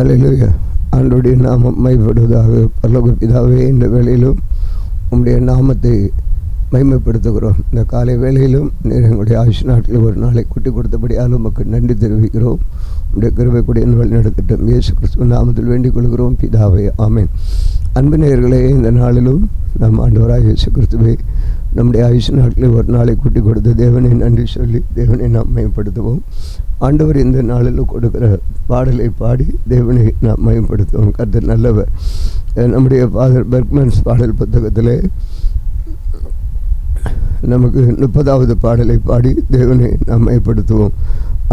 அல்லேலூயா. ஆண்டவருடைய நாமம் மைப்படுவதாக. பரலோக பிதாவே, இந்த வேளையிலும் உம்முடைய நாமத்தை மகிமைப்படுத்துகிறோம். இந்த காலை வேளையிலும் நீர் எங்களுடைய ஆயுஷ் நாட்டில் ஒரு நாளை கூட்டி கொடுத்தபடியால் உமக்கு நன்றி தெரிவிக்கிறோம். உடைய கிருபை கூட வழி நடத்திட்டோம். இயேசு கிறிஸ்துவ நாமத்தில் வேண்டிக் கொள்கிறோம் பிதாவே, ஆமென். அன்பு நேயர்களே, இந்த நாளிலும் நம் ஆண்டவராக இயேசு கிறிஸ்துவை நம்முடைய ஆயுஷ் நாட்டில் ஒரு நாளை கூட்டி கொடுத்த தேவனை நன்றி சொல்லி தேவனை நாம் மயப்படுத்துவோம். ஆண்டவர் இந்த நாளில் கொடுக்கிற பாடலை பாடி தேவனை நாம் மயப்படுத்துவோம். கர்த்தர் நல்லவர். நம்முடைய ஃபாதர் பெர்க்மன்ஸ் பாடல் புத்தகத்தில் நமக்கு 30வது பாடலை பாடி தேவனை நாம் மயப்படுத்துவோம்.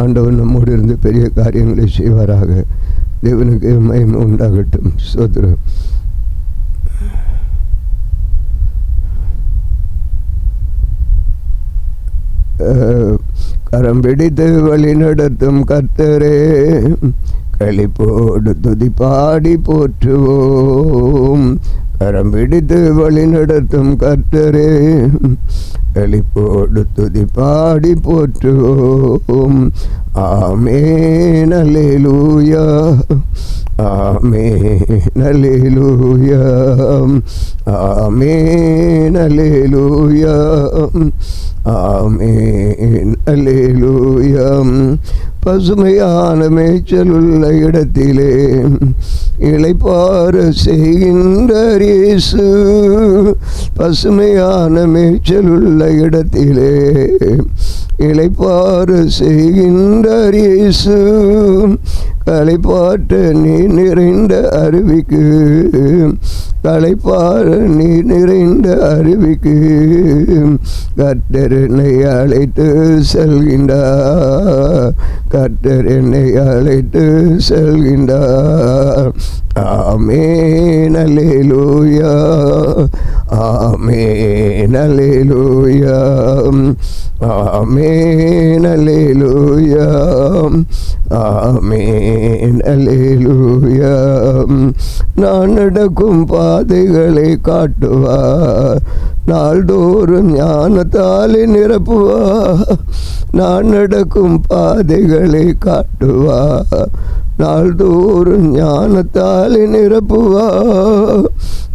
ஆண்டவர் நம்மோடு இருந்து பெரிய காரியங்களை செய்வாராக. தேவனுக்கு மகிமை உண்டாகட்டும். ஸ்தோத்திரம். கரம் பிடித்து வழி நடத்தும் கர்த்தரே, களிப்போடு துதி பாடி போற்றுவோம். கரம் பிடித்து வழி நடத்தும் கர்த்தரே, களிப்போடு துதி பாடி போற்றுவோம். ஆமென் அல்லேலூயா, ஆமென் அல்லேலூயா, ஆமென் அல்லேலூயா, ஆமென் அல்லேலூயா. பசுமையான மேய்ச்சலுள்ள இடத்திலே இளைப்பாற செய்கின்ற இயேசு, பசுமையான மேய்ச்சலுள்ள இடத்திலே இளைப்பாற செய்கின்ற இயேசு, களைப்பாற்ற நீர் நிறைந்த அருவிக்கு, களைப்பாற நீர் நிறைந்த அருவிக்கு கர்த்தர் என்னை அழைத்து செல்கின்றார், கர்த்தர் என்னை அழைத்து செல்கின்றார். ஆமென் அல்லேலூயா, ஆமென் அல்லேலூயா, ஆமென் அல்லேலூயா, ஆமென் அல்லேலூயா. நான் நடக்கும் பாதைகளை காட்டுவார், நாள்தோறும் ஞானத்தாலே நிரப்புவார். நான் நடக்கும் பாதைகளை காட்டுவார், நாள்தோறும் ஞானத்தாலே நிரப்புவார்.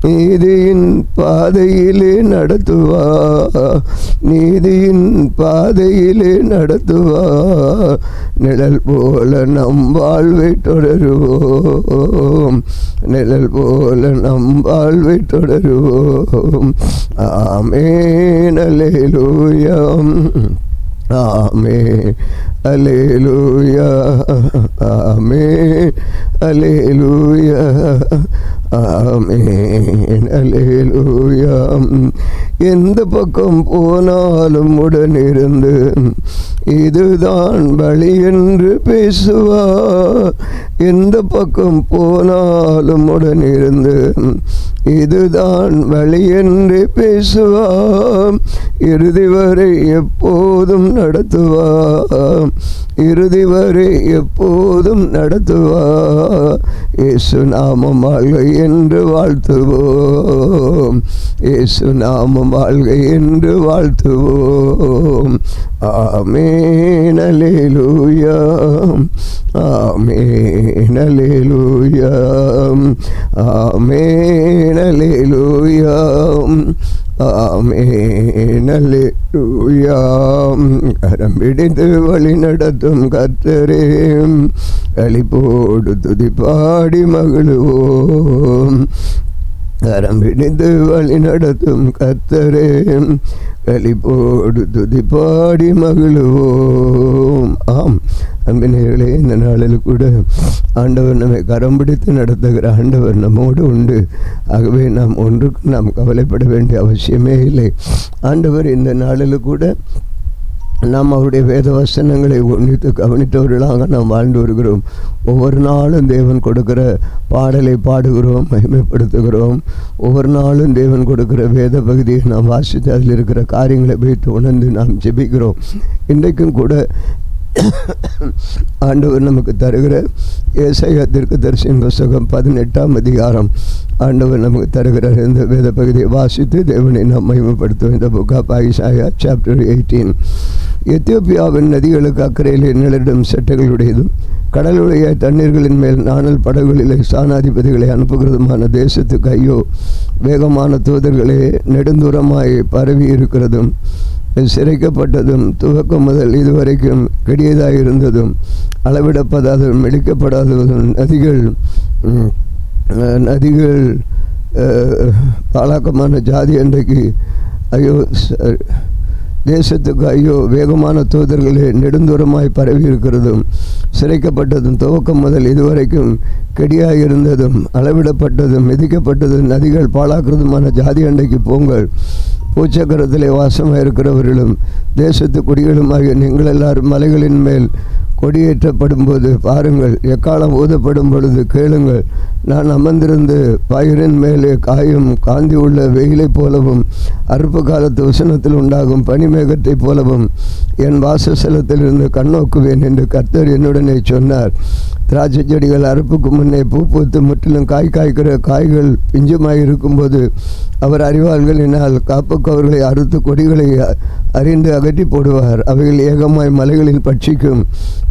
நீதியின் பாதையிலே நடத்துவார், நீதியின் பாதையிலே நடத்துவார். நிழல் போல நம் வாழ்வை தொடருவோம், நிழல் போல நம் வாழ்வை தொடருவோம். ஆமென் அல்லேலூயா, ஆமென் அல்லேலூயா, ஆமென் அல்லேலூயா, ஆமென் அல்லேலூயா. எந்த பக்கம் போனாலும் உடனிருந்து இதுதான் வழி என்று பேசுவார். எந்த பக்கம் போனாலும் உடனிருந்து இதுதான் வழி என்று பேசுவார். இறுதி வரை எப்போதும் நடத்துவார், இறுதி வரை எப்போதும் நடத்துவார். இயேசு நாமம் வாழ்க என்று வாழ்த்துவோம், இயேசு நாமம் வாழ்க என்று வாழ்த்துவோம். ஆமென் அல்லேலூயா, ஆமென் அல்லேலூயா, ஆமென் அல்லேலூயா, ஆமென் அல்லேலூயா. கரம் பிடித்து வழி நடத்தும் கர்த்தரே, களிப்போடு துதி பாடி மகிழுவோம். கரம் பிடித்து வழி நடத்தும் கர்த்தரே, களிப்போடு துதி பாடி மகிழுவோம். ஆம் அன்பினர்களே, இந்த நாளில் கூட ஆண்டவர் நம்மை கரம் பிடித்து நடத்துகிற ஆண்டவர் நம்மோடு உண்டு. ஆகவே நாம் ஒன்றுக்கும் நாம் கவலைப்பட வேண்டிய அவசியமே இல்லை. ஆண்டவர் இந்த நாளில் கூட நாம் அவருடைய வேத வசனங்களை ஒன்றித்து கவனித்தவர்களாக நாம் வாழ்ந்து வருகிறோம். ஒவ்வொரு நாளும் தேவன் கொடுக்கிற பாடலை பாடுகிறோம், மகிமைப்படுத்துகிறோம். ஒவ்வொரு நாளும் தேவன் கொடுக்கிற வேத பகுதியை நாம் வாசித்து அதில் இருக்கிற காரியங்களை வைத்து உணர்ந்து நாம் ஜெபிக்கிறோம். இன்றைக்கும் கூட ஆண்டவர் நமக்கு தருகிற ஏசாயா தீர்க்கதரிசியின் புத்தகம் 18ஆம் அதிகாரம் ஆண்டவர் நமக்கு தருகிறார். இந்த வேத பகுதியை வாசித்து தேவனை நாம் மகிமைப்படுத்துவோம். இந்த புக் ஆஃப் ஐசாயா சாப்டர் 18. எத்தியோப்பியாவின் நதிகளுக்கு அக்கறையில் நிழலிடும் செட்டைகளுடையதும் கடலுடைய தண்ணீர்களின் மேல் நாணல் படகுகளிலே ஸ்தானாதிபதிகளை அனுப்புகிறதுமான தேசத்துக்கு ஐயோ, வேகமான தூதர்களே, நெடுந்தூரமாய் பரவி இருக்கிறதும் சிறைக்கப்பட்டதும் துவக்கம் முதல் இதுவரைக்கும் கெடியதாக இருந்ததும் அளவிடப்படாததும் மெடிக்கப்படாததும் நதிகள் பாலாக்கமான ஜாதி அன்றைக்கு ஐயோ, தேசத்துக்கு ஐயோ, வேகமான தூதர்களே, நெடுந்தூரமாய் பரவி இருக்கிறதும் சிறைக்கப்பட்டதும் துவக்கம் முதல் இதுவரைக்கும் கெடியாக இருந்ததும் அளவிடப்பட்டதும் மிதிக்கப்பட்டதும் நதிகள் பாழாக்குறதுமான ஜாதி அண்டைக்கு போங்கள். பூச்சக்கரத்திலே வாசமாக இருக்கிறவர்களும் தேசத்து குடிகளும் ஆகிய நீங்கள் எல்லாரும் மலைகளின் மேல் கொடியேற்றப்படும் போது பாருங்கள், எக்காலம் ஊதப்படும் பொழுது கேளுங்கள். நான் அமர்ந்திருந்து பயிரின் மேலே காயும் காந்தி உள்ள வெயிலை போலவும் அறுப்பு காலத்து உசனத்தில் உண்டாகும் பனிமேகத்தைப் போலவும் என் வாசஸ்தலத்திலிருந்து கண்ணோக்குவேன் என்று கர்த்தர் என்னுடனே சொன்னார். திராட்சை செடிகள் அறுப்புக்கு முன்னே பூ பூத்து முற்றிலும் காய்க்கிற காய்கள் பிஞ்சுமாய் இருக்கும்போது அவர் அறிவாள்களினால் காப்புக்கு அவர்களை அறுத்து கொடிகளை அறிந்து அகற்றி போடுவார். அவைகள் ஏகமாய் மலைகளில் பட்சிக்கும்.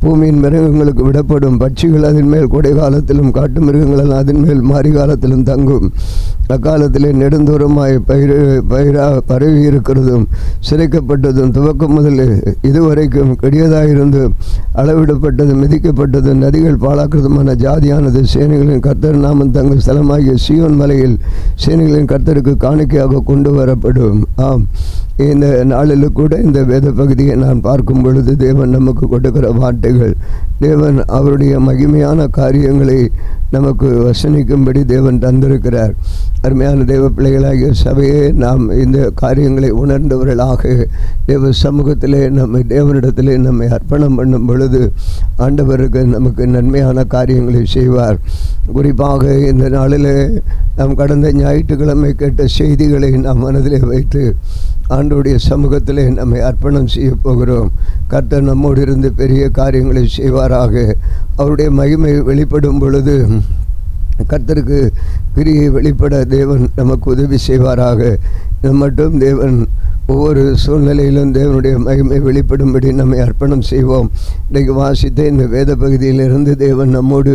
பூமியின் மிருகங்களுக்கு விடப்படும். பட்சிகள் அதன் மேல் கோடை காலத்திலும் காட்டு மிருகங்கள் அதன் மேல் மாறி காலத்திலும் தங்கும். அக்காலத்திலே நெடுந்தூரமாய் பரவி இருக்கிறதும் சிறைக்கப்பட்டதும் துவக்கம் முதல் இதுவரைக்கும் கெடியதாயிருந்து அளவிடப்பட்டது மிதிக்கப்பட்டது நதிகள் பாழாக்குறதுமான ஜாதியானது சேனைகளின் கர்த்தர் நாமம் தங்கள் ஸ்தலமாகிய சீயோன் மலையில் சேனைகளின் கர்த்தருக்கு காணிக்கையாக கொண்டு வரப்படும். ஆம், இந்த நாளில் கூட இந்த வேத பகுதியை நான் பார்க்கும் பொழுது தேவன் நமக்கு கொடுக்கிற வார்த்தைகள், தேவன் அவருடைய மகிமையான காரியங்களை நமக்கு வசனிக்கும்படி தேவன் தந்திருக்கிறார். அருமையான தேவ பிள்ளைகளாகிய சபையே, நாம் இந்த காரியங்களை உணர்ந்தவர்களாக தேவ சமூகத்திலே தேவனிடத்திலே நம்மை அர்ப்பணம் பண்ணும் பொழுது ஆண்டவருக்கு நமக்கு நன்மையான காரியங்களை செய்வார். குறிப்பாக இந்த நாளில் நாம் கடந்த ஞாயிற்றுக்கிழமை கேட்ட செய்திகளை நாம் மனதிலே வைத்து ஆண்டவருடைய சமூகத்திலே நம்மை அர்ப்பணம் செய்ய போகிறோம். கர்த்தர் நம்மோடு இருந்து பெரிய காரியங்களை செய்வாராக. அவருடைய மகிமை வெளிப்படும் பொழுது கர்த்தருக்கு கிரியை வெளிப்பட தேவன் நமக்கு உதவி செய்வாராக. மட்டும் தேவன் ஒவ்வொரு சூழ்நிலையிலும் தேவனுடைய மகிமை வெளிப்படும்படி நம்மை அர்ப்பணம் செய்வோம். இன்றைக்கு வாசித்த இந்த வேத பகுதியிலிருந்து தேவன் நம்மோடு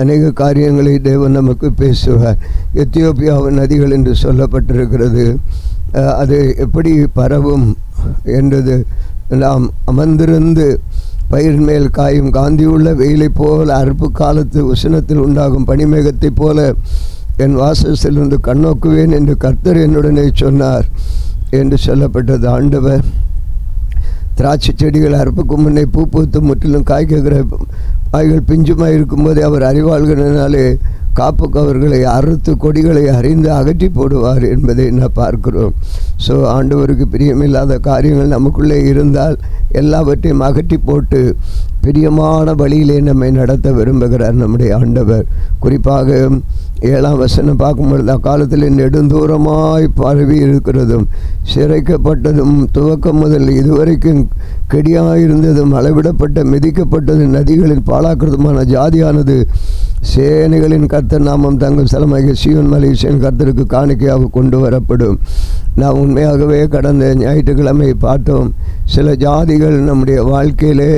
அநேக காரியங்களை தேவன் நமக்கு பேசுவார். எத்தியோப்பியாவின் நதிகள் என்று சொல்லப்பட்டிருக்கிறது. அது எப்படி பரவும் என்றது நாம் அமர்ந்திருந்து பயிர் மேல் காயும் காந்தியுள்ள வெயிலை போல அறுப்பு காலத்து உஷ்ணத்தில் உண்டாகும் பனிமேகத்தைப் போல என் வாசஸ்திலிருந்து கண்ணோக்குவேன் என்று கர்த்தர் என்னுடனே சொன்னார் என்று சொல்லப்பட்டது. ஆண்டவர் திராட்சை செடிகள் அறுப்புக்கு முன்னே பூ பூத்து முற்றிலும் காய்க்கிற காய்கள் பிஞ்சுமாய் இருக்கும்போதே அவர் அறிவாள்களினாலே காப்புக்கு அவர்களை அறுத்து கொடிகளை அறிந்து அகற்றி போடுவார் என்பதை நான் பார்க்கிறோம். ஸோ ஆண்டவருக்கு பிரியமில்லாத காரியங்கள் நமக்குள்ளே இருந்தால் எல்லாவற்றையும் அகற்றி போட்டு பிரியமான வழியிலே நம்மை நடத்த விரும்புகிறார் நம்முடைய ஆண்டவர். குறிப்பாக 7ஆம் வசனம் பார்க்கும்பொழுது அக்காலத்தில் நெடுந்தூரமாய் பரவி இருக்கிறதும் சிறைக்கப்பட்டதும் துவக்கம் முதல் இதுவரைக்கும் கெடியாயிருந்ததும் அளவிடப்பட்ட மிதிக்கப்பட்டது நதிகளில் பாழாக்குறதுமான ஜாதியானது சேனைகளின் கர்த்தர் நாமம் தங்கள் ஸ்தலமாகிய சீயோன் மலையின் கர்த்தருக்கு காணிக்கையாக கொண்டு வரப்படும். நாம் உண்மையாகவே கடந்த ஞாயிற்றுக்கிழமை பார்த்தோம். சில ஜாதிகள் நம்முடைய வாழ்க்கையிலே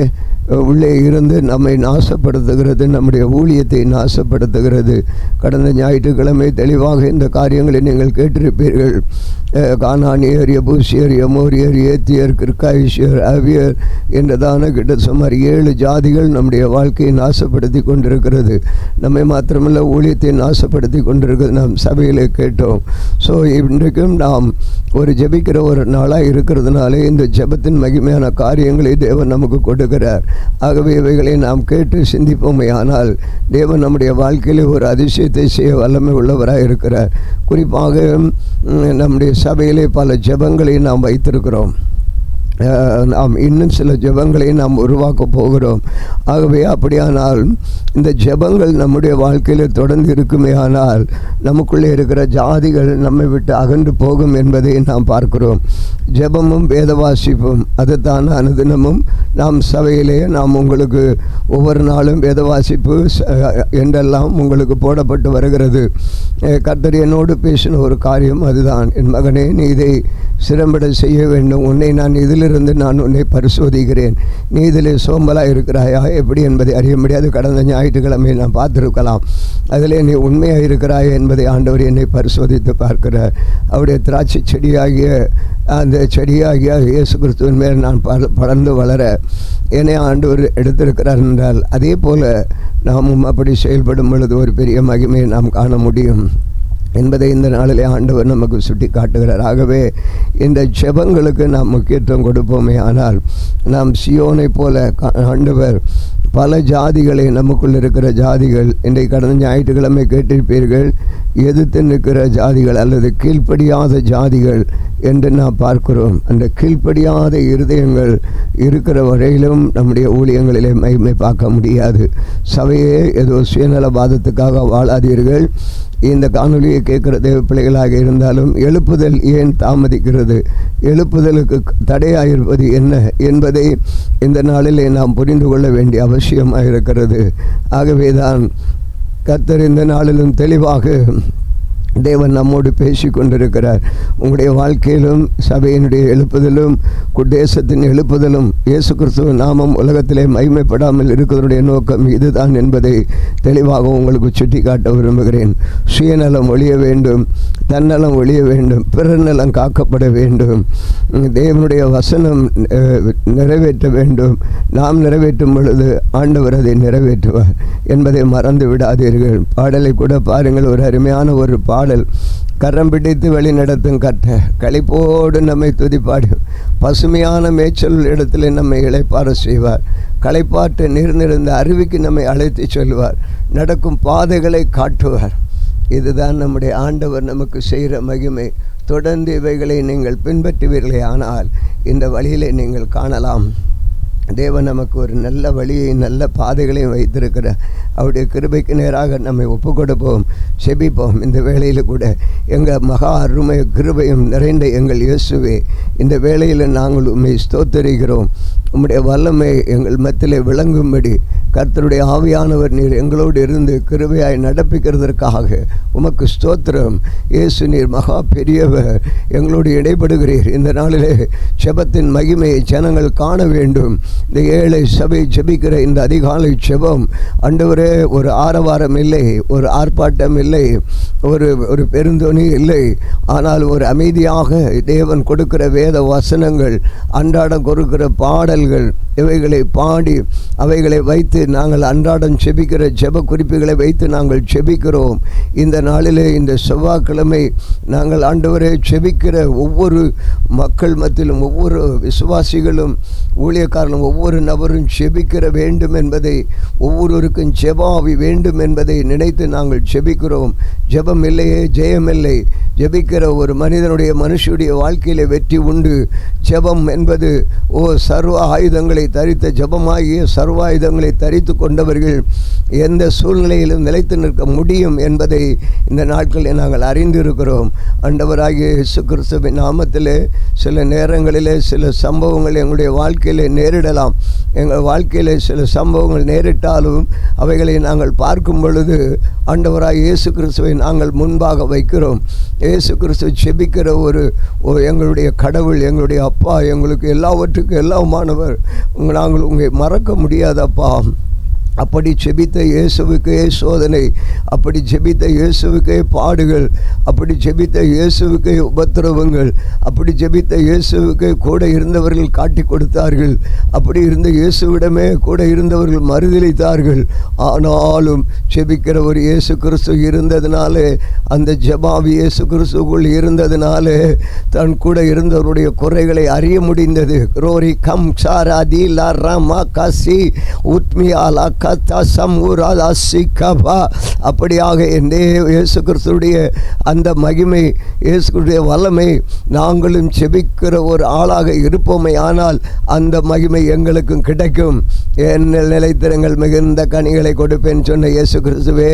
உள்ளே இருந்து நம்மை நாசப்படுத்துகிறது, நம்முடைய ஊழியத்தை நாசப்படுத்துகிறது. கடந்த ஞாயிற்றுக்கிழமை தெளிவாக இந்த காரியங்களை நீங்கள் கேட்டிருப்பீர்கள். கானானியர், எபூசியர், எமோரியர், ஏத்தியர், கிர்காயிஷியர், அவியர் என்றதான கிட்ட சுமார் 7 ஜாதிகள் நம்முடைய வாழ்க்கையை நாசப்படுத்தி கொண்டிருக்கிறது. நம்மை மாத்திரமல்ல ஊழியத்தை நாசப்படுத்தி கொண்டிருக்கிறது. நாம் சபையிலே கேட்டோம். ஸோ இன்றைக்கும் நாம் ஒரு ஜெபிக்கிற ஒரு நாளாக இருக்கிறதுனாலே இந்த ஜெபத்தின் மகிமையான காரியங்களை தேவன் நமக்கு கொடுக்கிறார். ஆகவே இவைகளை நாம் கேட்டு சிந்திப்போமே ஆனால் தேவன் நம்முடைய வாழ்க்கையிலே ஒரு அதிசயத்தை செய்ய வல்லமை உள்ளவராக இருக்கிறார். குறிப்பாக நம்முடைய சபையிலே பல ஜெபங்களை நாம் வைத்திருக்கிறோம். நாம் இன்னும் சில ஜெபங்களை நாம் உருவாக்க போகிறோம். ஆகவே அப்படியானால் இந்த ஜெபங்கள் நம்முடைய வாழ்க்கையில் தொடர்ந்து இருக்குமே ஆனால் நமக்குள்ளே இருக்கிற ஜாதிகள் நம்மை விட்டு அகன்று போகும் என்பதை நாம் பார்க்கிறோம். ஜெபமும் வேத வாசிப்பும் அதுதான் அனுதினமும் நாம் சபையிலே நாம் உங்களுக்கு ஒவ்வொரு நாளும் வேத வாசிப்பு என்றெல்லாம் உங்களுக்கு போடப்பட்டு வருகிறது. கர்த்தர் என்னோடு பேசின ஒரு காரியம் அதுதான், என் மகனே, நீ இதை சிறம்பட செய்ய வேண்டும். உன்னை நான் இதிலிருந்து உள்ளிருந்து நான் உன்னை பரிசோதிக்கிறேன், நீ இதிலே சோம்பலாக இருக்கிறாயா எப்படி என்பதை அறிய முடியாது. கடந்த ஞாயிற்றுக்கிழமை நான் பார்த்துருக்கலாம். அதிலே நீ உண்மையாக இருக்கிறாயா என்பதை ஆண்டவர் என்னை பரிசோதித்து பார்க்கிறார். அவருடைய திராட்சை செடியாகிய அந்த செடியாகிய இயேசு கிறிஸ்துவின் மேல் நான் படர்ந்து வளர என்னை ஆண்டவர் எடுத்திருக்கிறார் என்றால், அதே போல் நாமும் அப்படி செயல்படும் பொழுது ஒரு பெரிய மகிமையை நாம் காண முடியும் என்பதை இந்த நாளிலே ஆண்டவர் நமக்கு சுட்டி காட்டுகிறார். ஆகவே இந்த ஜெபங்களுக்கு நாம் முக்கியத்துவம் கொடுப்போமே ஆனால், நாம் சியோனை போல ஆண்டவர் பல ஜாதிகளை, நமக்குள் இருக்கிற ஜாதிகள், இன்றைக்கு கடந்த ஞாயிற்றுக்கிழமை கேட்டிருப்பீர்கள், எதிர்த்து நிற்கிற ஜாதிகள் அல்லது கீழ்ப்படியாத ஜாதிகள் என்று நாம் பார்க்கிறோம். அந்த கீழ்ப்படியாத இருதயங்கள் இருக்கிற வரையிலும் நம்முடைய ஊழியங்களிலே மகிமை பார்க்க முடியாது. சபையே ஏதோ சுயநலவாதத்துக்காக வாழாதீர்கள். இந்த காணொலியை கேட்குற தேவ பிள்ளைகளாக இருந்தாலும் எழுப்புதல் ஏன் தாமதிக்கிறது, எழுப்புதலுக்கு தடையாயிருப்பது என்ன என்பதை இந்த நாளிலே நாம் புரிந்து கொள்ள வேண்டிய அவசியமாக இருக்கிறது. ஆகவே தான் கர்த்தர் இந்த நாளிலும் தெளிவாக தேவன் நம்மோடு பேசி கொண்டிருக்கிறார். உங்களுடைய வாழ்க்கையிலும் சபையினுடைய எழுப்புதலும் தேசத்தின் எழுப்புதலும் இயேசு கிறிஸ்துவின் நாமம் உலகத்திலே மகிமைப்படாமல் இருக்கிறதுடைய நோக்கம் இதுதான் என்பதை தெளிவாக உங்களுக்கு சுட்டி காட்ட விரும்புகிறேன். சுயநலம் ஒழிய வேண்டும், தன்னலம் ஒழிய வேண்டும், பிறர் நலம் காக்கப்பட வேண்டும், தேவனுடைய வசனம் நிறைவேற்ற வேண்டும். நாம் நிறைவேற்றும் பொழுது ஆண்டவர் அதை நிறைவேற்றுவார் என்பதை மறந்து விடாதீர்கள். பாடலை கூட பாருங்கள், ஒரு அருமையான ஒரு பாடல். கரம் பிடித்து வழி நடத்தும் கர்த்தர் களிப்போடு நம்மை துதிப்பாடு, பசுமையான மேய்ச்சல் இடத்துல நம்மை இளைப்பாற செய்வார், களைப்பாட்டு நீர் நிறைந்த அருவிக்கு நம்மை அழைத்து செல்வார், நடக்கும் பாதைகளை காட்டுவார். இதுதான் நம்முடைய ஆண்டவர் நமக்கு செய்கிற மகிமை. தொடர்ந்து இவைகளை நீங்கள் பின்பற்றுவீர்களே ஆனால் இந்த வழியிலே நீங்கள் காணலாம். தேவன் நமக்கு ஒரு நல்ல வழியை, நல்ல பாதைகளையும் வைத்திருக்கிறார். அவருடைய கிருபைக்கு நேராக நம்மை ஒப்பு கொடுப்போம், செபிப்போம். இந்த வேளையில் கூட எங்கள் மகா அருமை கிருபையும் நிறைந்த எங்கள் இயேசுவே, இந்த வேளையில் நாங்கள் உம்மை ஸ்தோத்தரிக்கிறோம். உம்முடைய வல்லமை எங்கள் மத்தியிலே விளங்கும்படி கர்த்தருடைய ஆவியானவர் நீர் எங்களோடு இருந்து கிருபையாய் நடப்பிக்கிறதற்காக உமக்கு ஸ்தோத்திரம். இயேசு நீர் மகா பெரியவர், எங்களோடு இடைப்படுகிறீர். இந்த நாளிலே செபத்தின் மகிமையை ஜனங்கள் காண வேண்டும். இந்த ஏழை சபை ஜெபிக்கிற இந்த அதிகாலை செபம் ஆண்டவரே ஒரு ஆரவாரம் இல்லை, ஒரு ஆர்ப்பாட்டம் இல்லை, ஒரு பெருந்தொனி இல்லை, ஆனால் ஒரு அமைதியாக தேவன் கொடுக்கிற வேத வசனங்கள், அன்றாடம் கொடுக்கிற பாடல்கள், இவைகளை பாடி அவைகளை வைத்து நாங்கள் அன்றாடம் செபிக்கிற ஜெப குறிப்புகளை வைத்து நாங்கள் செபிக்கிறோம். இந்த நாளிலே இந்த செவ்வாய்க்கிழமை நாங்கள் ஆண்டவரே செபிக்கிற ஒவ்வொரு மக்கள் மத்தியிலும், ஒவ்வொரு விசுவாசிகளும், ஊழியக்காரர்களும், ஒவ்வொரு நபரும் செபிக்கிற வேண்டும் என்பதை, ஒவ்வொருவருக்கும் ஜெபாவி வேண்டும் என்பதை நினைத்து நாங்கள் செபிக்கிறோம். ஜெபம் இல்லையே ஜெயமில்லை. ஜெபிக்கிற ஒரு மனுஷனுடைய வாழ்க்கையிலே வெற்றி உண்டு. ஜெபம் என்பது சர்வ ஆயுதங்களை தரித்த ஜெபமாகிய சர்வ ஆயுதங்களை தரித்து கொண்டவர்கள் எந்த சூழ்நிலையிலும் நிலைத்து நிற்க முடியும் என்பதை இந்த நாட்களில் நாங்கள் அறிந்திருக்கிறோம். ஆண்டவராகிய இயேசு கிறிஸ்துவின் நாமத்திலே சில நேரங்களிலே சில சம்பவங்கள் எங்களுடைய வாழ்க்கையிலே நேரிடலாம். எங்கள் வாழ்க்கையிலே சில சம்பவங்கள் நேரிட்டாலும் அவைகளை நாங்கள் பார்க்கும் பொழுது ஆண்டவராகிய இயேசு கிறிஸ்துவை நாங்கள் முன்பாக வைக்கிறோம். இயேசு கிறிஸ்து செபிக்கிற எங்களுடைய கடவுள், எங்களுடைய அப்பா, எங்களுக்கு எல்லாவற்றுக்கும் எல்லாமானவர். நாங்கள் உங்களை மறக்க முடியாதப்பா. அப்படி ஜெபித்த இயேசுவுக்கே சோதனை, அப்படி ஜெபித்த இயேசுவுக்கே பாடுகள், அப்படி ஜெபித்த இயேசுவுக்கே உபத்திரவங்கள், அப்படி ஜெபித்த இயேசுவுக்கே கூட இருந்தவர்கள் காட்டி கொடுத்தார்கள், அப்படி இருந்த இயேசுவிடமே கூட இருந்தவர்கள் மறுதலித்தார்கள். ஆனாலும் ஜெபிக்கிற ஒரு இயேசு கிறிஸ்து இருந்ததினாலே, அந்த ஜெபாவி இயேசு கிறிஸ்துக்குள் இருந்ததினாலே தன் கூட இருந்தவருடைய குறைகளை அறிய முடிந்தது. ரோரி கம் சாரா தி லா ராமா காசி உத்மியாலா அப்படியாக இயேசு கிறிஸ்துடைய அந்த மகிமை, இயேசுடைய வல்லமை நாங்களும் செபிக்கிற ஒரு ஆளாக இருப்போமே ஆனால் அந்த மகிமை எங்களுக்கும் கிடைக்கும். என்ன நிலைத்திரங்கள் மிகுந்த கனிகளை கொடுப்பேன் சொன்ன இயேசு கிறிஸ்துவே,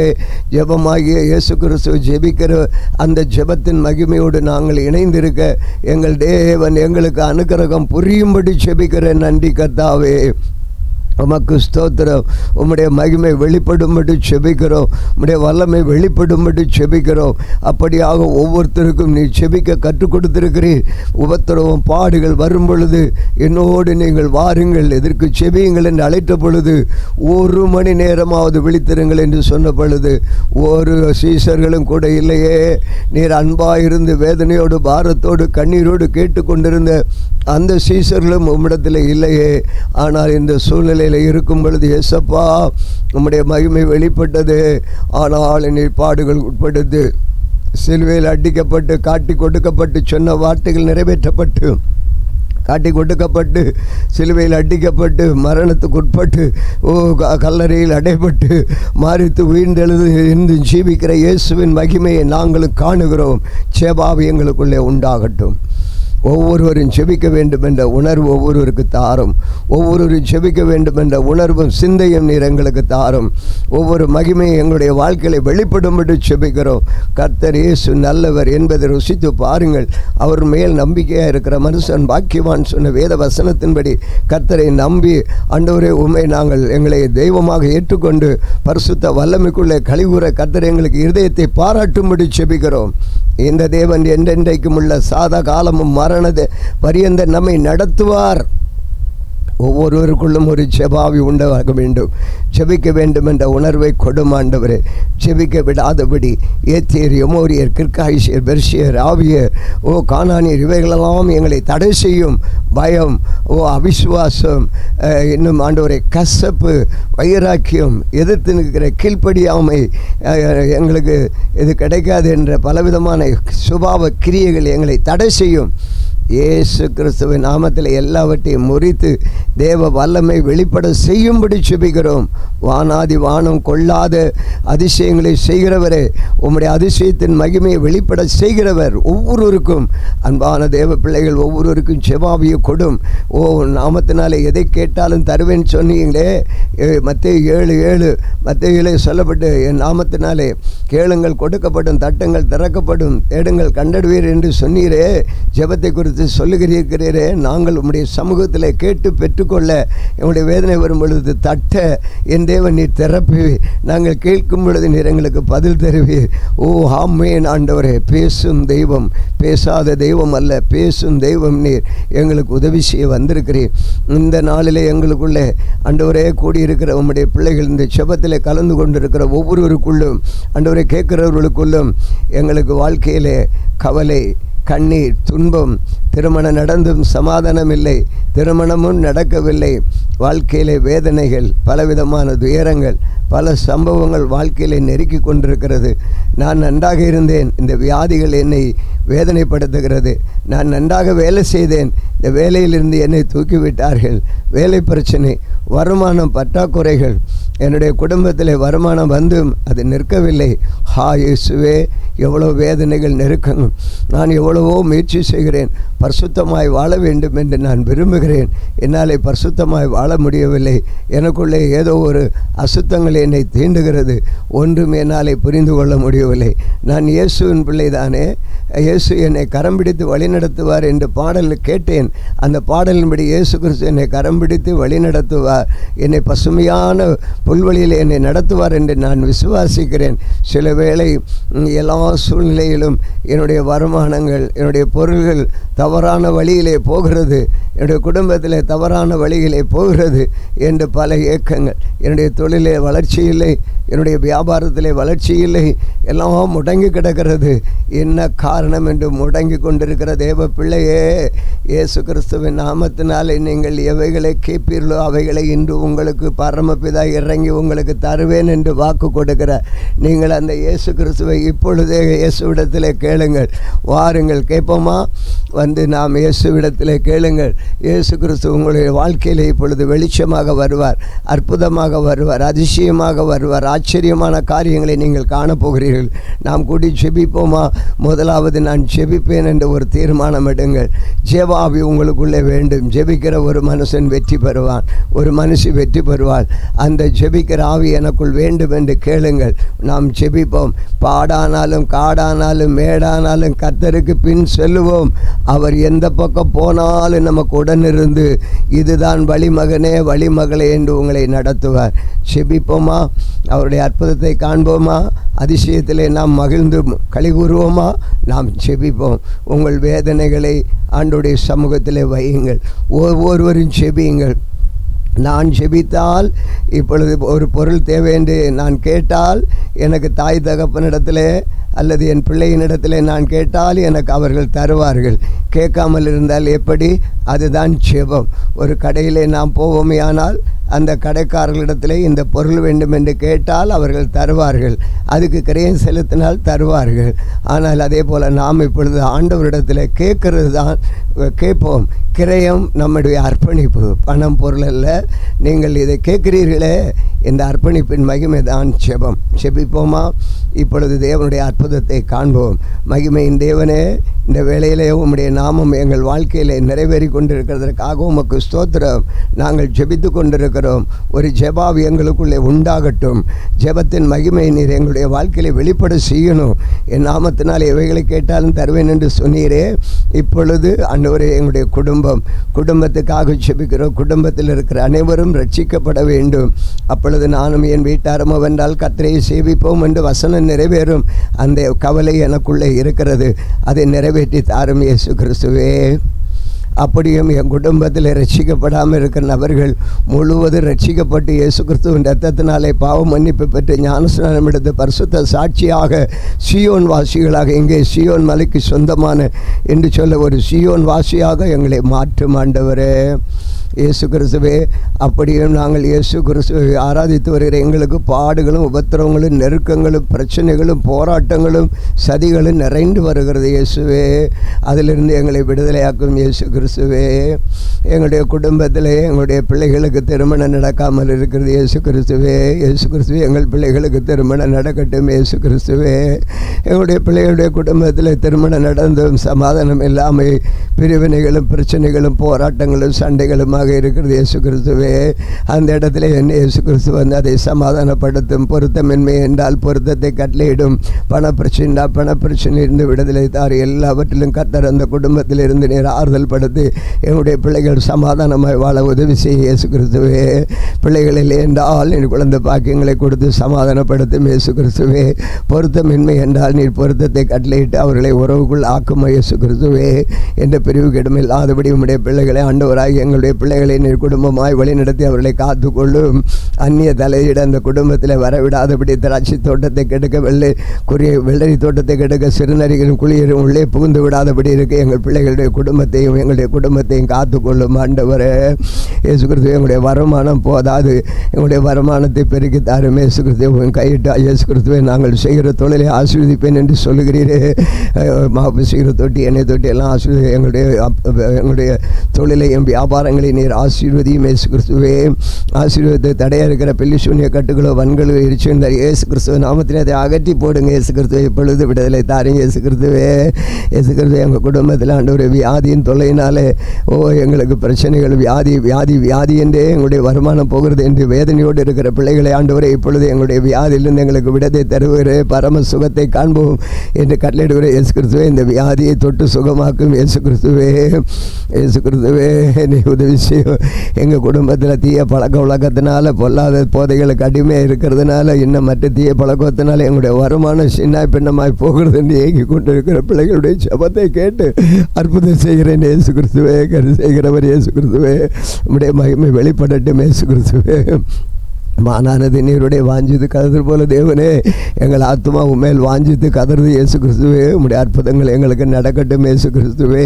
ஜெபமாகிய இயேசு கிறிஸ்துவ ஜெபிக்கிற அந்த ஜெபத்தின் மகிமையோடு நாங்கள் இணைந்திருக்க எங்கள் தேவன் எங்களுக்கு அனுக்கிரகம் புரியும்படி ஜெபிக்கிற நன்றி கர்த்தாவே. உமக்கு ஸ்தோத்திரம். உம்முடைய மகிமை வெளிப்படும்படி செபிக்கிறோம். உம்முடைய வல்லமை வெளிப்படும்படி செபிக்கிறோம். அப்படியாக ஒவ்வொருத்தருக்கும் நீ செபிக்க கற்றுக் கொடுத்திருக்கிறீர். உபத்திரவம் பாடுகள் வரும் பொழுது என்னோடு நீங்கள் வாருங்கள், எதற்கு செபியுங்கள் என்று அழைத்த பொழுது 1 மணி நேரமாவது விழித்திருங்கள் என்று சொன்ன பொழுது ஒரு சீசர்களும் கூட இல்லையே. நீர் அன்பாயிருந்து வேதனையோடு பாரத்தோடு கண்ணீரோடு கேட்டுக்கொண்டிருந்த அந்த சீசர்களும் உம்மிடத்தில் இல்லையே. ஆனால் இந்த சூழ்நிலையில் இருக்கும் பொழுது ஏசப்பா உம்முடைய மகிமை வெளிப்பட்டது. ஆனால் நீர் பாடுகள் உட்படுத்து சிலுவையில் அடிக்கப்பட்டு காட்டி கொடுக்கப்பட்டு சொன்ன வார்த்தைகள் நிறைவேற்றப்பட்டு காட்டி கொடுக்கப்பட்டு சிலுவையில் அடிக்கப்பட்டு மரணத்துக்கு உட்பட்டு கல்லறையில் அடைபட்டு மரித்து உயிர்த்தெழுந்து இருந்து ஜீவிக்கிற இயேசுவின் மகிமையை நாங்களும் காணுகிறோம். சேபாவி எங்களுக்குள்ளே உண்டாகட்டும். ஒவ்வொருவரும் செபிக்க வேண்டும் என்ற உணர்வு ஒவ்வொருவருக்கு தாரும். ஒவ்வொருவரும் செபிக்க வேண்டும் என்ற உணர்வும் சிந்தையும் நீர் எங்களுக்கு தாரும். ஒவ்வொரு மகிமையை எங்களுடைய வாழ்க்கையை வெளிப்படும்படி செபிக்கிறோம். கர்த்தர் இயேசு நல்லவர் என்பதை ருசித்து பாருங்கள். அவர் மேல் நம்பிக்கையாக இருக்கிற மனுஷன் பாக்கியவான் சொன்ன வேத வசனத்தின்படி கர்த்தரை நம்பி ஆண்டவரே உம்மை நாங்கள் எங்களை தெய்வமாக ஏற்றுக்கொண்டு பரிசுத்த வல்லமைக்குள்ளே கழிவுற கர்த்தர் எங்களுக்கு இருதயத்தை பாராட்டும்படி செபிக்கிறோம். இந்த தேவன் என்றென்றைக்கும் உள்ள சாதா காலமும் மரண பரியந்த நம்மை நடத்துவார். ஒவ்வொருவருக்குள்ளும் ஒரு செபாவி உண்டாக வேண்டும். செபிக்க வேண்டும் என்ற உணர்வை கொடும் ஆண்டவரே. செபிக்க விடாதபடி ஏத்தியர், எமோரியர், கிர்காயிசியர், பெர்சியர், ஆவியர், கானானியர் இவைகளெல்லாம் எங்களை தடை செய்யும் பயம், அவிசுவாசம், இன்னும் ஆண்டவரை கசப்பு, வைராக்கியம், எதிர்த்து நிற்கிற கீழ்ப்படியாமை, எங்களுக்கு இது கிடைக்காது என்ற பலவிதமான சுபாவ கிரியைகள் எங்களை தடை செய்யும். இயேசு கிறிஸ்துவின் நாமத்தில் எல்லாவற்றையும் முறித்து தேவ வல்லமை வெளிப்பட செய்யும்படி செபிக்கிறோம். வானாதி வானம் கொள்ளாத அதிசயங்களை செய்கிறவரே, உம்முடைய அதிசயத்தின் மகிமையை வெளிப்பட செய்கிறவர். ஒவ்வொருவருக்கும் அன்பான தேவ பிள்ளைகள் ஒவ்வொருவருக்கும் செபாவியை கொடும். நாமத்தினாலே எதை கேட்டாலும் தருவேன் சொன்னீங்களே. மத்தேயு 7:7 மத்தேயுவிலே சொல்லப்பட்டு என் நாமத்தினாலே கேளுங்கள் கொடுக்கப்படும், தட்டுங்கள் திறக்கப்படும், தேடுங்கள் கண்டடுவீர் என்று சொன்னீரே. ஜெபத்தை குறித்து சொல்லுகிறீரே. நாங்கள் உம்முடைய சமூகத்தில் கேட்டு பெற்றுக்கொள்ள எங்களுடைய வேதனை வரும் பொழுது தட்ட என் தேவன் நீர் திறப்பி, நாங்கள் கேட்கும் பொழுது நீர் எங்களுக்கு பதில் தருவீர். ஆமென் ஆண்டவரே. பேசும் தெய்வம், பேசாத தெய்வம் அல்ல, பேசும் தெய்வம் நீர். எங்களுக்கு உதவி செய்ய வந்திருக்கிறீர். இந்த நாளிலே எங்களுக்குள்ளே ஆண்டவரே கூடியிருக்கிற உம்முடைய பிள்ளைகள் இந்த செபத்தில் கலந்து கொண்டிருக்கிற ஒவ்வொருவருக்குள்ளும் ஆண்டவரை கேட்கிறவர்களுக்குள்ளும் எங்களுக்கு வாழ்க்கையிலே கவலை, கண்ணீர், துன்பம், திருமணம் நடந்தும் சமாதானம் இல்லை, திருமணமும் நடக்கவில்லை, வாழ்க்கையிலே வேதனைகள், பலவிதமான துயரங்கள், பல சம்பவங்கள் வாழ்க்கையிலே நெருக்கி கொண்டிருக்கிறது. நான் நன்றாக இருந்தேன், இந்த வியாதிகள் என்னை வேதனைப்படுத்துகிறது. நான் நன்றாக வேலை செய்தேன், இந்த வேலையிலிருந்து என்னை தூக்கிவிட்டார்கள். வேலை பிரச்சனை, வருமானம் பற்றாக்குறைகள், என்னுடைய குடும்பத்தில் வருமானம் வந்தும் அது நிற்கவில்லை. இயேசுவே, எவ்வளோ வேதனைகள், நெருக்கங்கள். நான் எவ்வளவோ முயற்சி செய்கிறேன், பரிசுத்தமாய் வாழ வேண்டும் என்று நான் விரும்புகிறேன். என்னாலே பரிசுத்தமாய் வாழ முடியவில்லை. எனக்குள்ளே ஏதோ ஒரு அசுத்தங்கள் என்னை தீண்டுகிறது. ஒன்றும் என்னாலே புரிந்து கொள்ள முடியவில்லை. நான் இயேசுவின் பிள்ளைதானே, இயேசு என்னை கரம் பிடித்து வழிநடத்துவார் என்று பாடலில் கேட்டேன். அந்த பாடலின்படி இயேசு கிறிஸ்து என்னை கரம் பிடித்து வழிநடத்துவார், என்னை பசுமையான புல்வெளியில் என்னை நடத்துவார் என்று நான் விசுவாசிக்கிறேன். சில வேளை எல்லா சூழ்நிலையிலும் என்னுடைய வருமானங்கள், என்னுடைய பொருள்கள் தவறான வழியிலே போகிறது, என்னுடைய குடும்பத்தில் தவறான வழியிலே போகிறது என்று பல ஏக்கங்கள். என்னுடைய தொழிலே வளர்ச்சி இல்லை, என்னுடைய வியாபாரத்திலே வளர்ச்சி இல்லை, எல்லாம் முடங்கி கிடக்கிறது. என்ன காரணம் என்று முடங்கி கொண்டிருக்கிற தேவ பிள்ளையே, இயேசு கிறிஸ்துவின் நாமத்தினாலே நீங்கள் எவைகளை கேட்பீர்களோ அவைகளை இன்று உங்களுக்கு பரமபிதா இறங்கி உங்களுக்கு தருவேன் என்று வாக்கு கொடுக்கிறார். நீங்கள் அந்த இயேசு கிறிஸ்துவை இப்பொழுதே இயேசுவிடத்திலே கேளுங்கள். வாருங்கள், கேட்போமா? வந்து நாம் இயேசுவிடத்திலே கேளுங்கள். இயேசு கிறிஸ்து உங்களுடைய வாழ்க்கையில் இப்பொழுது வெளிச்சமாக வருவார், அற்புதமாக வருவார், அதிசயமாக வருவார். ஆச்சரியமான காரியங்களை நீங்கள் காணப்போகிறீர்கள். நாம் கூடி செபிப்போமா? முதலாவது நான் செபிப்பேன் என்று ஒரு தீர்மானம் எடுங்கள். ஜெபாவி உங்களுக்குள்ளே வேண்டும். ஜெபிக்கிற ஒரு மனுஷன் வெற்றி பெறுவான், ஒரு மனுஷி வெற்றி பெறுவாள். அந்த ஜெபிக்கிற ஆவி எனக்குள் வேண்டும் என்று கேளுங்கள். நாம் ஜெபிப்போம். பாடானாலும் காடானாலும் மேடானாலும் கர்த்தருக்கு பின் செல்லுவோம். அவர் எந்த பக்கம் போனாலும் நமக்கு உடனிருந்து இதுதான் வழிமகனே வழிமகளே என்று உங்களை நடத்துவார். ஜெபிப்போமா? அவருடைய அற்புதத்தை காண்போமா? அதிசயத்திலே நாம் மகிழ்ந்து களி கூறுவோமா? நாம் ஜெபிப்போம். உங்கள் வேதனைகளை ஆண்டவருடைய சமூகத்திலே வையுங்கள். ஒவ்வொருவரும் ஜெபியுங்கள். நான் ஜெபித்தால் இப்பொழுது ஒரு பொருள் தேவை என்று நான் கேட்டால், எனக்கு தாய் தகப்பனிடத்திலே அல்லது என் பிள்ளையினிடத்திலே நான் கேட்டால் எனக்கு அவர்கள் தருவார்கள். கேட்காமல் இருந்தால் எப்படி? அதுதான் ஜெபம். ஒரு கடையிலே நாம் போவோமே ஆனால் அந்த கடைக்காரர்களிடத்திலே இந்த பொருள் வேண்டும் என்று கேட்டால் அவர்கள் தருவார்கள். அதுக்கு கிரயம் செலுத்தினால் தருவார்கள். ஆனால் அதே போல் நாம் இப்பொழுது ஆண்டவரிடத்தில் கேட்கறது தான் கேட்போம். கிரயம் நம்முடைய அர்ப்பணிப்பு, பணம் பொருள் அல்ல. நீங்கள் இதை கேட்கிறீர்களே, இந்த அர்ப்பணிப்பின் மகிமை தான் ஜெபம். ஜெபிப்போமா? இப்பொழுது தேவனுடைய அற்புதத்தை காண்போம். மகிமையின் தேவனே, இந்த வேளையிலே உம்முடைய நாமம் எங்கள் வாழ்க்கையில் நிறைவேறி கொண்டிருக்கிறதற்காக உமக்கு ஸ்தோத்திரம். நாங்கள் ஜெபித்து கொண்டிருக்கிறோம். ஒரு ஜெபாவி எங்களுக்குள்ளே உண்டாகட்டும். ஜெபத்தின் மகிமை நீர் எங்களுடைய வாழ்க்கையில வெளிப்பட செய்யணும். என் நாமத்தினால் எவைகளை கேட்டாலும் தருவேன் என்று சொன்னீரே. இப்பொழுது ஆண்டவரே, எங்களுடைய குடும்பத்துக்காக ஜெபிக்கிறோம். குடும்பத்தில் இருக்கிற அனைவரும் ரட்சிக்கப்பட வேண்டும். அப்பொழுது நானும் என் வீட்டாரும் வென்றால் கர்த்தரை சேவிப்போம் என்று வசனம் நிறைவேறும். அந்த கவலை எனக்குள்ளே இருக்கிறது. அதை நிறைவேற்றி தாரும் இயேசு கிறிஸ்துவே. அப்படியும் என் குடும்பத்தில் ரட்சிக்கப்படாமல் இருக்கிற நபர்கள் முழுவதும் ரட்சிக்கப்பட்டு இயேசு கிறிஸ்துவின் இரத்தத்தினாலே பாவ மன்னிப்பு பெற்று ஞானஸ்நானம் எடுத்து பரிசுத்த சாட்சியாக சீயோன் வாசிகளாக, இங்கே சீயோன் மலைக்கு சொந்தமான என்று சொல்ல ஒரு சீயோன் வாசியாக எங்களை மாற்றும் ஆண்டவரே இயேசு கிறிஸ்துவே. அப்படியும் நாங்கள் இயேசு கிறிஸ்துவை ஆராதித்து வருகிற எங்களுக்கு பாடுகளும் உபத்திரவங்களும் நெருக்கங்களும் பிரச்சனைகளும் போராட்டங்களும் சதிகளும் நிறைந்து வருகிறது இயேசுவே. அதிலிருந்து எங்களை விடுதலையாக்கும் இயேசு கிறிஸ்துவே. எங்களுடைய குடும்பத்திலே எங்களுடைய பிள்ளைகளுக்கு திருமணம் நடக்காமல் இருக்கிறது இயேசு கிறிஸ்துவே. இயேசு கிறிஸ்துவே, எங்கள் பிள்ளைகளுக்கு திருமணம் நடக்கட்டும் இயேசு கிறிஸ்துவே. எங்களுடைய பிள்ளைகளுடைய குடும்பத்தில் திருமணம் நடந்தும் சமாதானம் இல்லாமல் பிரிவினைகளும் பிரச்சனைகளும் போராட்டங்களும் சண்டைகளுமாக இருக்கிறது இயேசு கிறிஸ்துவே. அந்த இடத்துல என்ன இயேசு கிறிஸ்து வந்து அதை சமாதானப்படுத்தும். பொருத்தமின்மை என்றால் பொருத்தத்தை கட்டளையிடும். பணப்பிரச்சனை பணப்பிரச்சனை இருந்து விடுதலை தார். எல்லாவற்றிலும் கர்த்தர் அந்த குடும்பத்தில் இருந்து நீர் ஆறுதல் படுத்தி என்னுடைய பிள்ளைகள் சமாதானமாய் வாழ உதவி செய்ய இயேசு கிறிஸ்துவே. பிள்ளைகள் இல்லை என்றால் நீர் குழந்தை பாக்கியங்களை கொடுத்து சமாதானப்படுத்தும் இயேசு கிறிஸ்துவே. பொருத்தமின்மை என்றால் நீர் பொருத்தத்தை கட்டளையிட்டு அவர்களை உறவுக்குள் ஆக்கும் இயேசு கிறிஸ்துவே. என்ற பிரிவு கிடமில்லாதபடி உம்முடைய பிள்ளைகளை ஆண்டவராகி எங்களுடைய பிள்ளைகளை நீர் குடும்பமாய் வழிநடத்தி அவர்களை காத்துக்கொள்ளும். அந்நிய தலையிட அந்த குடும்பத்தில் வரவிடாதபடி திராட்சை தோட்டத்தை கெடுக்க வெள்ளரி தோட்டத்தை கெடுக்க சிறுநரிகளும் குளியரும் உள்ளே புகுந்து விடாதபடி இருக்க எங்கள் பிள்ளைகளுடைய குடும்பத்தையும் எங்களுடைய குடும்பத்தையும் காத்துக்கொள்ளும் ஆண்டவரே இயேசு கிறிஸ்துவே. எங்களுடைய வருமானம் போதாது, எங்களுடைய வருமானத்தை பெருக்கி தாரும் இயேசு கிறிஸ்துவை. கையிட்டா இயேசு கிறிஸ்துவை, நாங்கள் செய்கிற தொழிலை ஆசீர்வதிப்பேன் என்று சொல்லுகிறீரே. மாவு செய்கிற தொட்டி எண்ணெய் தொட்டி எல்லாம் ஆசீர்வதி. எங்களுடைய தொழிலையும் வியாபாரங்களை நீர் ஆசீர்வதியும் இயேசு கிறிஸ்துவே. ஆசீர்வாதத்தை தடையாக இருக்கிற பில்லி சூன்ய கட்டுகளோ வன்களோ இருச்சிருந்தார் இயேசு கிறிஸ்துவ நாமத்திலே அதை அகற்றி போடுங்க இயேசு கிறிஸ்துவை. இப்பொழுது விடுதலை தாருங்க இயேசு கிறிஸ்துவே. இயேசு கிறிஸ்துவே, எங்கள் குடும்பத்தில் ஆண்டவரே வியாதியின் தொல்லையினாலே எங்களுக்கு பிரச்சனைகள் வியாதி என்றே எங்களுடைய வருமானம் போகிறது என்று வேதனையோடு இருக்கிற பிள்ளைகளை ஆண்டவரே இப்பொழுது எங்களுடைய வியாதியிலிருந்து எங்களுக்கு விடத்தை தருகிற பரம சுகத்தை காண்போம் என்று கட்டளையிடுகிற இயேசு கிறிஸ்துவே. இந்த வியாதியை தொட்டு சுகமாக்கும் இயேசு கிறிஸ்துவே. இயேசு கிறிஸ்துவே, நீ உதவி செய்யும். எங்கள் குடும்பத்தில் தீய பழக்க வழக்கத்தினால பொல்லாத போதைகளுக்கு அடிமையாக இருக்கிறதுனால இன்னும் மற்ற தீய பழக்கத்தினால எங்களுடைய வருமானம் சின்னாய் பின்னமாய் போகிறது என்று ஏங்கி கொண்டு இருக்கிற பிள்ளைகளுடைய ஜெபத்தை கேட்டு அற்புதம் செய்கிறேன் இயேசு கிறிஸ்துவே. கரு செய்கிறவர் இயேசு கிறிஸ்துவே. உம்முடைய மகிமை வெளிப்படட்டும் இயேசு கிறிஸ்துவே. மானானது நீருடைய வாஞ்சித்து கதறு போல தேவனே, எங்கள் ஆத்மா உண்மையில் வாஞ்சித்து கதறுது இயேசு கிறிஸ்துவே. உம்முடைய அற்புதங்கள் எங்களுக்கு நடக்கட்டும் இயேசு கிறிஸ்துவே.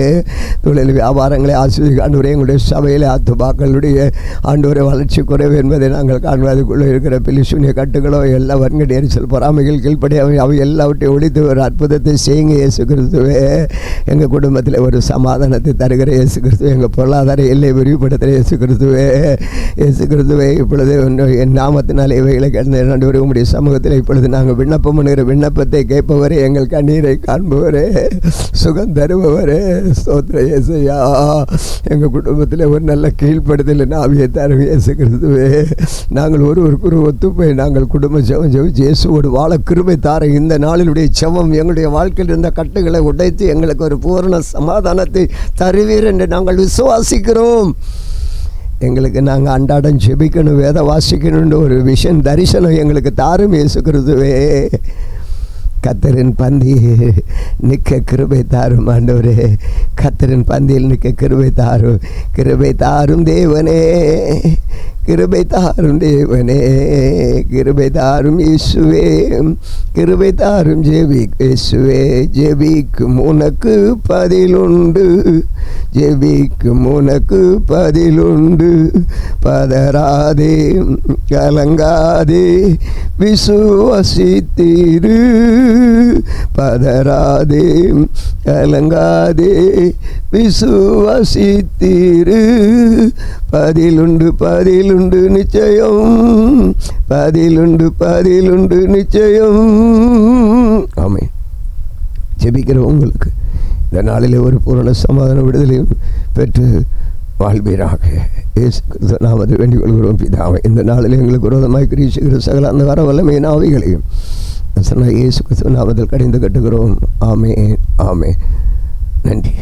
தொழில் வியாபாரங்களை ஆசிரியர் ஆண்டவரே, எங்களுடைய சபையில் ஆத்துமாக்களுடைய ஆண்டவரை வளர்ச்சி குறைவு என்பதை நாங்கள் காண்பதுக்குள்ளே இருக்கிற பிலிசூனிய கட்டுகளோ எல்லா வன்கடி எரிச்சல் பொறாமைகள் கீழ்ப்படியாக அவை எல்லாவற்றையும் ஒழித்து ஒரு அற்புதத்தை செய்யுங்க இயேசு கிறிஸ்துவே. எங்கள் குடும்பத்தில் ஒரு சமாதானத்தை தருகிற இயேசு கிறிஸ்துவே. எங்கள் பொருளாதார எல்லை விரிவுபடுத்துகிற இயேசு கிறிஸ்துவே. இயேசு கிறிஸ்துவே, இப்பொழுது என்ன நாமத்தினால் இவைகளை கடந்த ஆண்டவரே உம்முடைய சமூகத்தில் இப்பொழுது நாங்கள் விண்ணப்பம் பண்ணுகிற விண்ணப்பத்தை கேட்பவரே, எங்கள் கண்ணீரை காண்பவரே, சுகம் தருபவரே, ஸ்தோத்திர இயேசுயா. எங்கள் குடும்பத்தில் ஒரு நல்ல கீழ்ப்படுதல் ஆவியை தரும் இயேசு கிறிஸ்துவே. நாங்கள் ஒருவருக்கு ஒத்துப்போய் நாங்கள் குடும்ப ஜெபம் ஜெபிச்சு இயேசுவோடு வாழ கிருபை தார இந்த நாளினுடைய ஜெபம் எங்களுடைய வாழ்க்கையில் இருந்த கட்டுகளை உடைத்து எங்களுக்கு ஒரு பூரண சமாதானத்தை தருவீர் என்று நாங்கள் விசுவாசிக்கிறோம். எங்களுக்கு நாங்கள் அன்றாடம் ஜெபிக்கணும், வேத வாசிக்கணுன்ற ஒரு விஷயம் தரிசனம் எங்களுக்கு தாரும் இயேசு கிறிஸ்துவே. கர்த்தரின் பந்தியில் நிற்க கிருபை தாரும் ஆண்டவரே. கர்த்தரின் பந்தியில் நிற்க கிருபை தாரும். கிருபை தாரும் தேவனே, கிருபை தாரும் தேவனே, கிருபை தாரும் இயேசுவே, கிருபை தாரும் இயேசுவே. ஜெபிக்கும் உனக்கு பதிலுண்டு, ஜெபிக்கும் உனக்கு பதிலுண்டு. பதறாதே கலங்காதே விசுவாசித்தீரு, பதறாதே கலங்காதே விசுவாசித்தீரு. பதிலுண்டு பதிலுண்டு நிச்சயம், பதிலுண்டு பதிலுண்டு நிச்சயம். ஆமென். ஜெபிக்கிற உங்களுக்கு இந்த நாளிலே ஒரு பூரண சமாதான விடுதலையும் பெற்று வாழ்வீராக. இயேசு கிறிஸ்து நாமத்தில் வேண்டிக் கொள்கிறோம் பிதாவே. இந்த நாளில் எங்களுக்கு விரோதமாய் கிரீசுகிற சகல அந்த வர வல்லமையின் ஆவிகளையும் இயேசு கிறிஸ்து நாமத்தில் கடிந்து கட்டுகிறோம். ஆமென், ஆமென். நன்றி.